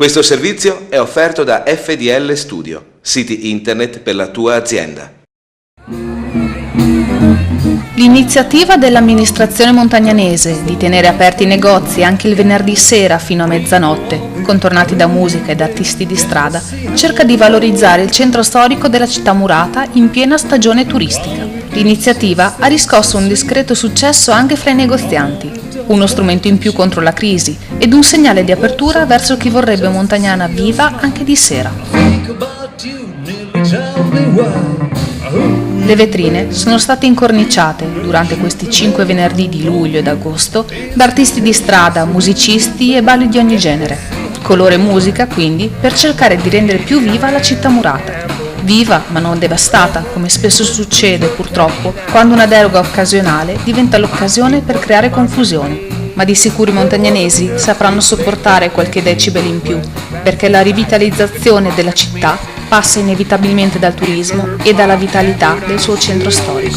Questo servizio è offerto da FDL Studio, siti internet per la tua azienda. L'iniziativa dell'amministrazione montagnanese di tenere aperti i negozi anche il venerdì sera fino a mezzanotte, contornati da musica ed artisti di strada, cerca di valorizzare il centro storico della città murata in piena stagione turistica. L'iniziativa ha riscosso un discreto successo anche fra i negozianti, uno strumento in più contro la crisi ed un segnale di apertura verso chi vorrebbe Montagnana viva anche di sera. Le vetrine sono state incorniciate durante questi 5 venerdì di luglio ed agosto da artisti di strada, musicisti e balli di ogni genere. Colore e musica, quindi, per cercare di rendere più viva la città murata. Viva ma non devastata, come spesso succede purtroppo quando una deroga occasionale diventa l'occasione per creare confusione. Ma di sicuro i montagnanesi sapranno sopportare qualche decibel in più, perché la rivitalizzazione della città passa inevitabilmente dal turismo e dalla vitalità del suo centro storico.